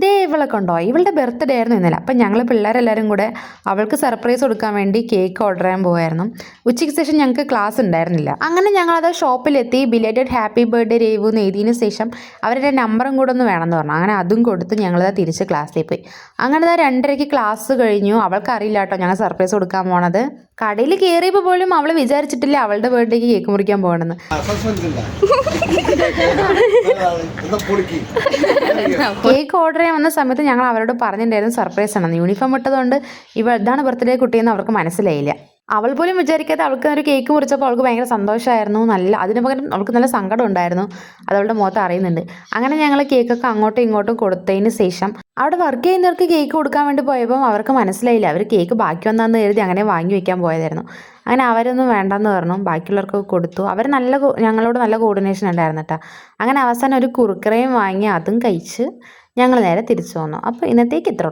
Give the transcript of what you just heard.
ദേ ഇവളെ കണ്ടോ, ഇവളുടെ ബർത്ത്ഡേ ആയിരുന്നു ഇന്നലെ. അപ്പം ഞങ്ങൾ പിള്ളേരെല്ലാവരും കൂടെ അവൾക്ക് സർപ്രൈസ് കൊടുക്കാൻ വേണ്ടി കേക്ക് ഓർഡർ ചെയ്യാൻ പോയായിരുന്നു. ഉച്ചയ്ക്ക് ശേഷം ഞങ്ങൾക്ക് ക്ലാസ് ഉണ്ടായിരുന്നില്ല. അങ്ങനെ ഞങ്ങളത് ഷോപ്പിലെത്തി ബിലേറ്റഡ് ഹാപ്പി ബർത്ത്ഡേ രേവു എന്ന് എഴുതിയതിന് ശേഷം അവരുടെ നമ്പറും കൂടെ ഒന്ന് വേണമെന്ന് പറഞ്ഞു. അങ്ങനെ അതും കൊടുത്ത് ഞങ്ങളത് തിരിച്ച് ക്ലാസ്സിൽ പോയി. അങ്ങനെ 2:30 ക്ലാസ് കഴിഞ്ഞു. അവൾക്കറിയില്ല കേട്ടോ ഞങ്ങൾ സർപ്രൈസ് കൊടുക്കാൻ പോണത്. കടയിൽ കയറിയപ്പോൾ പോലും അവൾ വിചാരിച്ചിട്ടില്ല അവളുടെ ബർത്ത്ഡേക്ക് കേക്ക് മുറിക്കാൻ പോകണമെന്ന്. കേക്ക് ഓർഡർ ചെയ്യാൻ വന്ന സമയത്ത് ഞങ്ങൾ അവരോട് പറഞ്ഞിട്ടുണ്ടായിരുന്നു സർപ്രൈസ് ആണെന്ന്. യൂണിഫോം ഇട്ടതുകൊണ്ട് ഇതാണ് ബർത്ത്ഡേ കുട്ടിയെന്ന് അവർക്ക് മനസ്സിലായില്ല. അവൾ പോലും വിചാരിക്കാതെ അവൾക്ക് ഒരു കേക്ക് മുറിച്ചപ്പോൾ അവൾക്ക് ഭയങ്കര സന്തോഷമായിരുന്നു. അതിന് പകരം അവൾക്ക് നല്ല സങ്കടം ഉണ്ടായിരുന്നു. അത് അവളുടെ മുഖത്ത് അറിയുന്നുണ്ട്. അങ്ങനെ ഞങ്ങൾ കേക്കൊക്കെ അങ്ങോട്ടും ഇങ്ങോട്ടും കൊടുത്തതിന് ശേഷം അവിടെ വർക്ക് ചെയ്യുന്നവർക്ക് കേക്ക് കൊടുക്കാൻ വേണ്ടി പോയപ്പോൾ അവർക്ക് മനസ്സിലായില്ല അവർ കേക്ക് ബാക്കി വന്നാന്ന് കരുതി അങ്ങനെ വാങ്ങി വയ്ക്കാൻ പോയതായിരുന്നു. അങ്ങനെ അവരൊന്നും വേണ്ടെന്ന് പറഞ്ഞു, ബാക്കിയുള്ളവർക്ക് കൊടുത്തു. അവർ ഞങ്ങളോട് നല്ല കോർഡിനേഷൻ ഉണ്ടായിരുന്നു കേട്ടോ. അങ്ങനെ അവസാനം ഒരു കുറുക്കറയും വാങ്ങി അതും കഴിച്ച് ഞങ്ങൾ നേരെ തിരിച്ചു വന്നു. അപ്പോൾ ഇന്നത്തേക്ക് ഇത്ര.